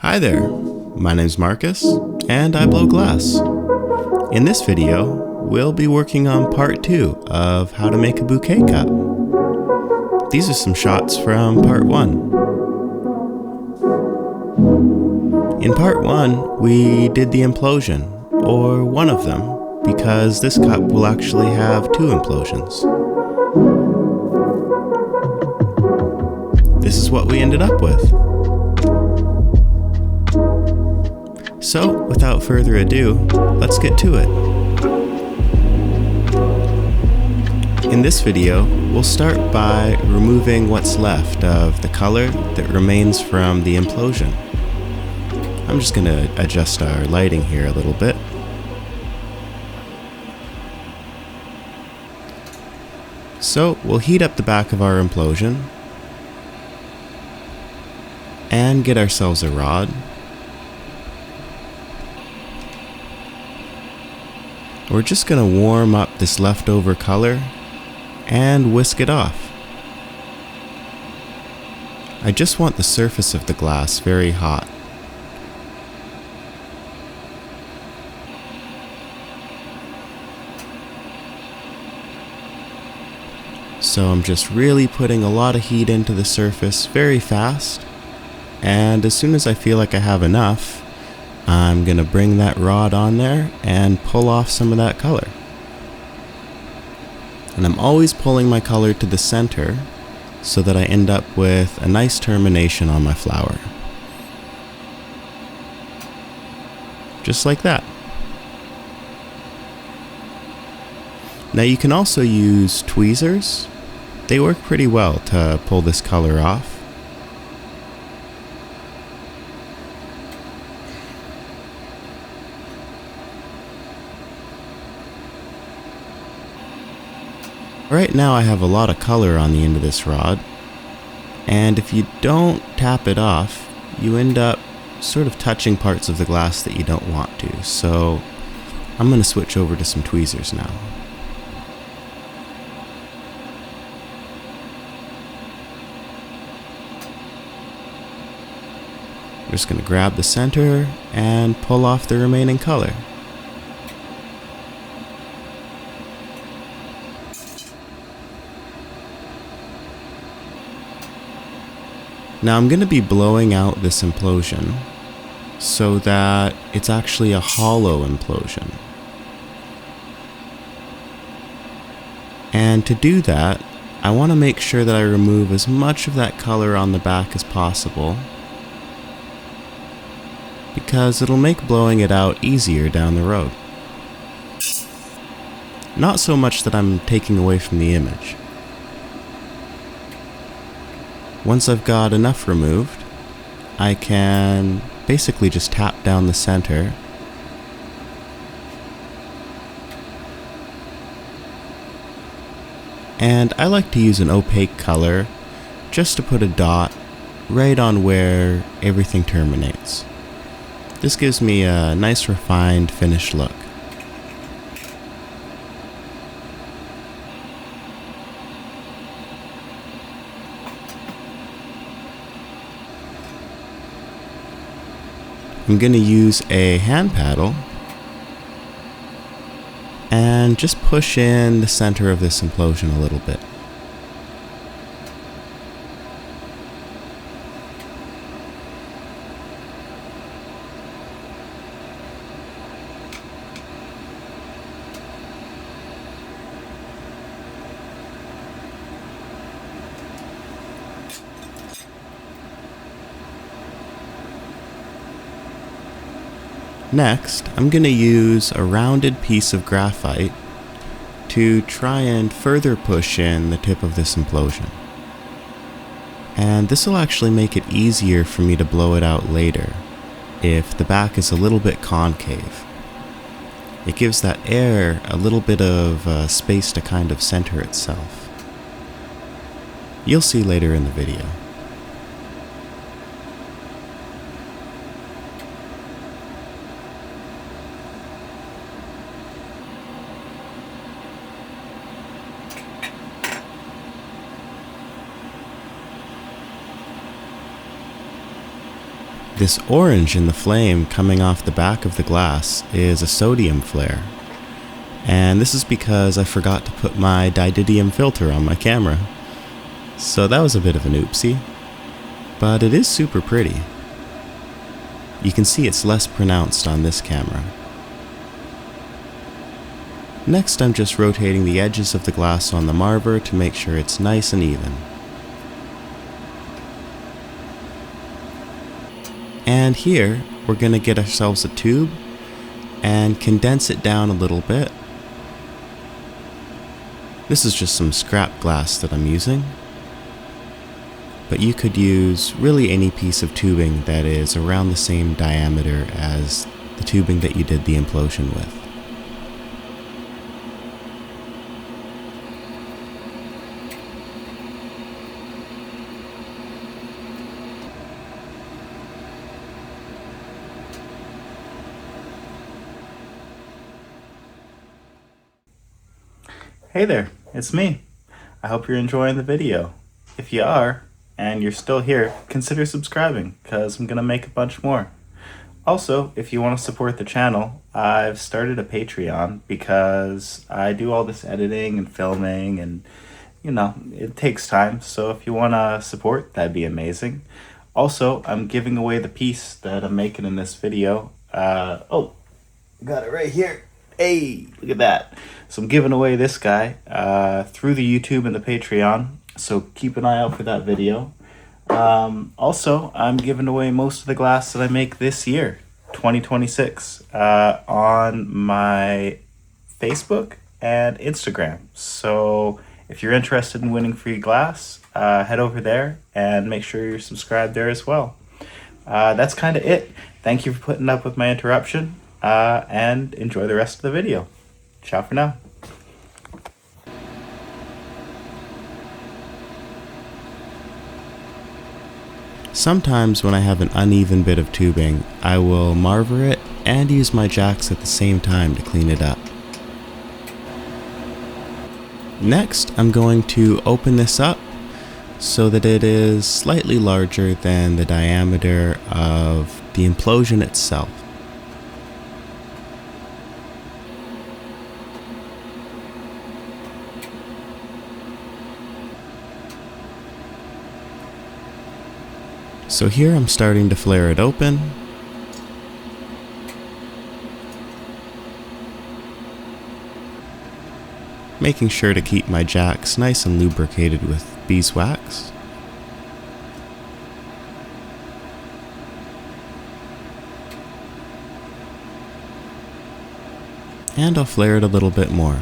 Hi there, my name's Marcus, and I blow glass. In this video, we'll be working on part 2 of how to make a bouquet cup. These are some shots from part 1. In part 1, we did the implosion, or one of them, because this cup will actually have 2 implosions. This is what we ended up with. So, without further ado, let's get to it. In this video, we'll start by removing what's left of the color that remains from the implosion. I'm just going to adjust our lighting here a little bit. So, we'll heat up the back of our implosion and get ourselves a rod. We're just going to warm up this leftover color and whisk it off. I just want the surface of the glass very hot. So I'm just really putting a lot of heat into the surface very fast, and as soon as I feel like I have enough, I'm going to bring that rod on there and pull off some of that color. And I'm always pulling my color to the center so that I end up with a nice termination on my flower. Just like that. Now you can also use tweezers. They work pretty well to pull this color off. Right now I have a lot of color on the end of this rod, and if you don't tap it off, you end up sort of touching parts of the glass that you don't want to. So I'm going to switch over to some tweezers now. I'm just going to grab the center and pull off the remaining color. Now I'm going to be blowing out this implosion so that it's actually a hollow implosion. And to do that, I want to make sure that I remove as much of that color on the back as possible, because it'll make blowing it out easier down the road. Not so much that I'm taking away from the image. Once I've got enough removed, I can basically just tap down the center and I like to use an opaque color just to put a dot right on where everything terminates. This gives me a nice refined finished look. I'm going to use a hand paddle and just push in the center of this implosion a little bit. Next, I'm going to use a rounded piece of graphite to try and further push in the tip of this implosion. And this will actually make it easier for me to blow it out later if the back is a little bit concave. It gives that air a little bit of space to kind of center itself. You'll see later in the video. This orange in the flame coming off the back of the glass is a sodium flare. And this is because I forgot to put my didymium filter on my camera. So that was a bit of an oopsie. But it is super pretty. You can see it's less pronounced on this camera. Next, I'm just rotating the edges of the glass on the marver to make sure it's nice and even. And here, we're going to get ourselves a tube and condense it down a little bit. This is just some scrap glass that I'm using. But you could use really any piece of tubing that is around the same diameter as the tubing that you did the implosion with. Hey there, it's me. I hope you're enjoying the video. If you are, and you're still here, consider subscribing, because I'm going to make a bunch more. Also, if you want to support the channel, I've started a Patreon because I do all this editing and filming and, it takes time. So if you want to support, that'd be amazing. Also, I'm giving away the piece that I'm making in this video. Oh, got it right here. Hey, look at that. So I'm giving away this guy through the YouTube and the Patreon. So keep an eye out for that video. Also, I'm giving away most of the glass that I make this year, 2026, on my Facebook and Instagram. So if you're interested in winning free glass, head over there and make sure you're subscribed there as well. That's kind of it. Thank you for putting up with my interruption, and enjoy the rest of the video. Ciao for now. Sometimes when I have an uneven bit of tubing, I will marver it and use my jacks at the same time to clean it up. Next, I'm going to open this up so that it is slightly larger than the diameter of the implosion itself. So here I'm starting to flare it open. Making sure to keep my jacks nice and lubricated with beeswax. And I'll flare it a little bit more.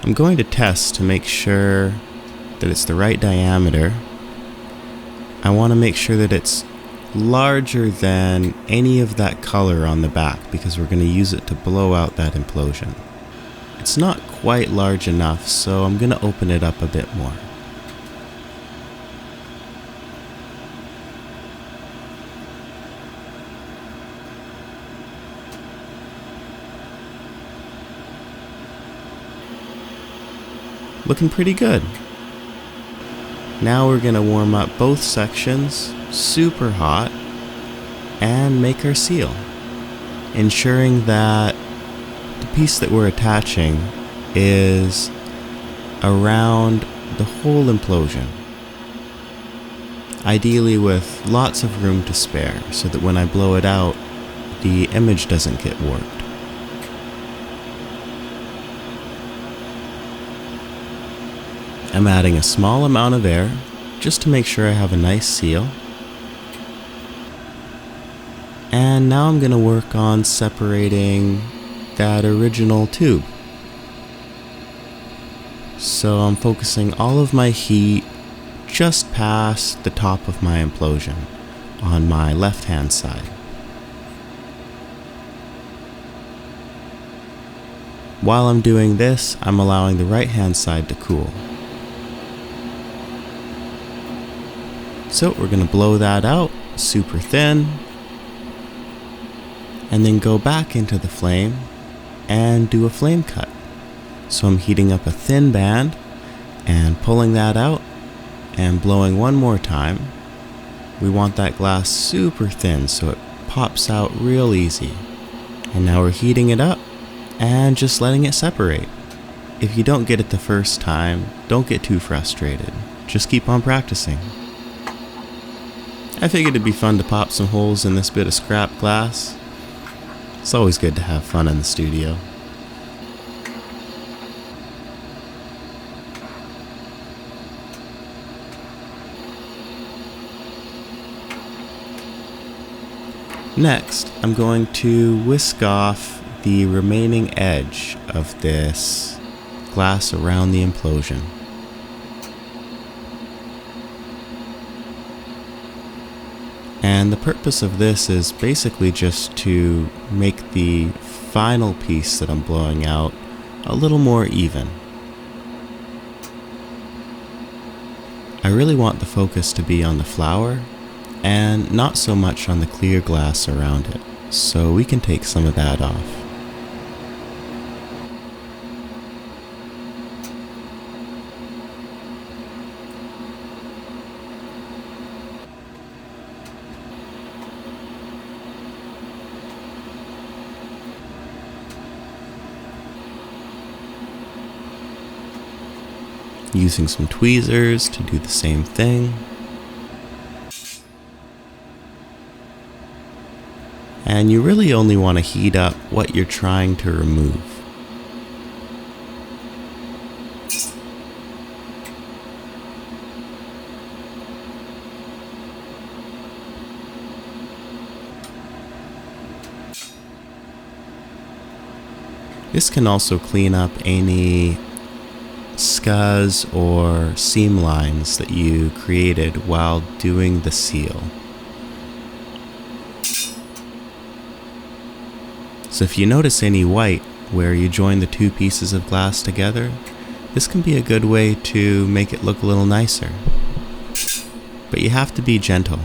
I'm going to test to make sure that it's the right diameter. I want to make sure that it's larger than any of that color on the back because we're going to use it to blow out that implosion. It's not quite large enough, so I'm going to open it up a bit more. Looking pretty good. Now we're going to warm up both sections super hot and make our seal, ensuring that the piece that we're attaching is around the whole implosion, ideally with lots of room to spare so that when I blow it out, the image doesn't get warped. I'm adding a small amount of air just to make sure I have a nice seal. And now I'm going to work on separating that original tube. So I'm focusing all of my heat just past the top of my implosion on my left hand side. While I'm doing this, I'm allowing the right hand side to cool. So we're going to blow that out super thin and then go back into the flame and do a flame cut. So I'm heating up a thin band and pulling that out and blowing one more time. We want that glass super thin so it pops out real easy. And now we're heating it up and just letting it separate. If you don't get it the first time, don't get too frustrated. Just keep on practicing. I figured it'd be fun to pop some holes in this bit of scrap glass. It's always good to have fun in the studio. Next, I'm going to whisk off the remaining edge of this glass around the implosion. And the purpose of this is basically just to make the final piece that I'm blowing out a little more even. I really want the focus to be on the flower and not so much on the clear glass around it, so we can take some of that off. Using some tweezers to do the same thing. And you really only want to heat up what you're trying to remove. This can also clean up any scuzz or seam lines that you created while doing the seal. So if you notice any white where you join the two pieces of glass together, this can be a good way to make it look a little nicer. But you have to be gentle.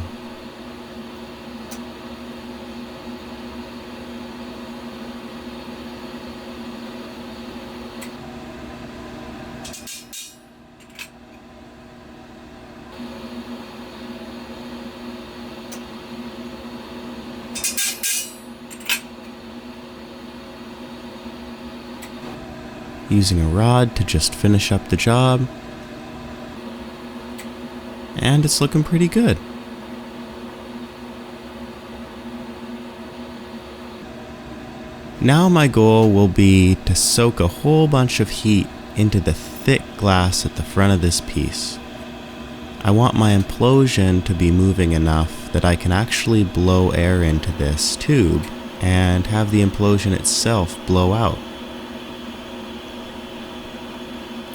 Using a rod to just finish up the job. And it's looking pretty good. Now my goal will be to soak a whole bunch of heat into the thick glass at the front of this piece. I want my implosion to be moving enough that I can actually blow air into this tube and have the implosion itself blow out.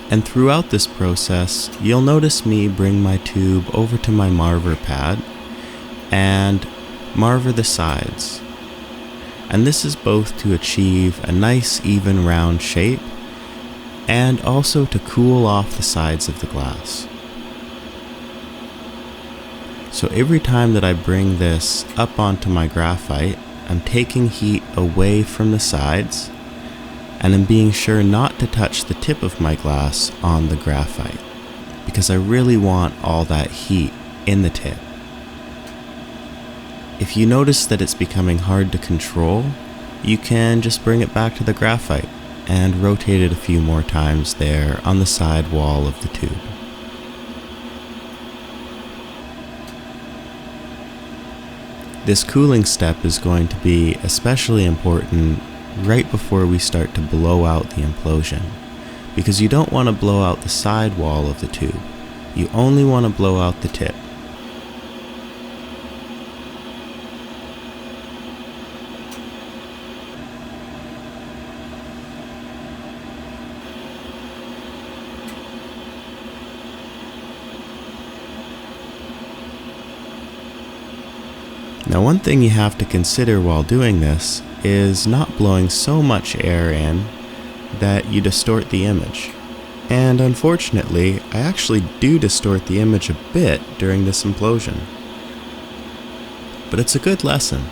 And throughout this process, you'll notice me bring my tube over to my marver pad and marver the sides. And this is both to achieve a nice even round shape and also to cool off the sides of the glass. So every time that I bring this up onto my graphite, I'm taking heat away from the sides and I'm being sure not to touch the tip of my glass on the graphite because I really want all that heat in the tip. If you notice that it's becoming hard to control, you can just bring it back to the graphite and rotate it a few more times there on the side wall of the tube. This cooling step is going to be especially important right before we start to blow out the implosion, because you don't want to blow out the side wall of the tube. You only want to blow out the tip. Now, one thing you have to consider while doing this is not blowing so much air in that you distort the image. And unfortunately, I actually do distort the image a bit during this implosion. But it's a good lesson.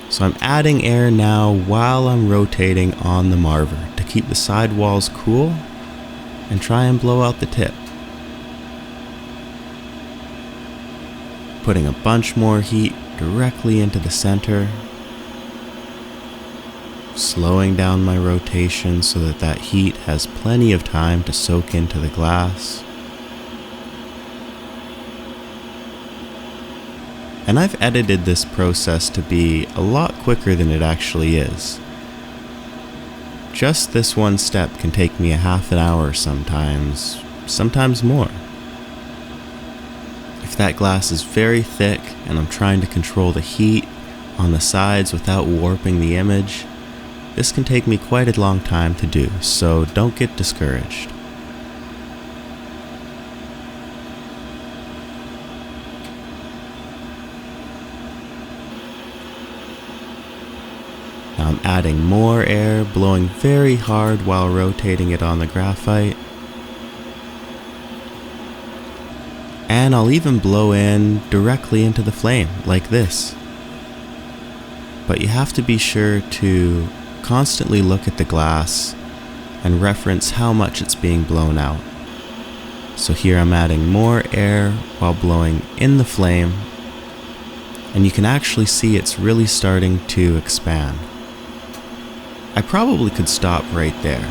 So I'm adding air now while I'm rotating on the marver to keep the side walls cool and try and blow out the tip. Putting a bunch more heat directly into the center, slowing down my rotation so that that heat has plenty of time to soak into the glass. And I've edited this process to be a lot quicker than it actually is. Just this one step can take me a half an hour sometimes more. If that glass is very thick and I'm trying to control the heat on the sides without warping the image, this can take me quite a long time to do, so don't get discouraged. Now I'm adding more air, blowing very hard while rotating it on the graphite. And I'll even blow in directly into the flame, like this. But you have to be sure to constantly look at the glass and reference how much it's being blown out. So here I'm adding more air while blowing in the flame, and you can actually see it's really starting to expand. I probably could stop right there.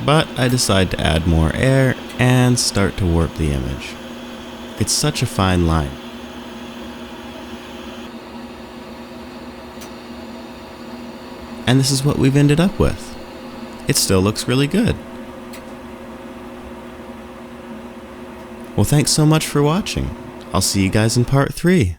But I decide to add more air and start to warp the image. It's such a fine line. And this is what we've ended up with. It still looks really good. Well, thanks so much for watching. I'll see you guys in part 3.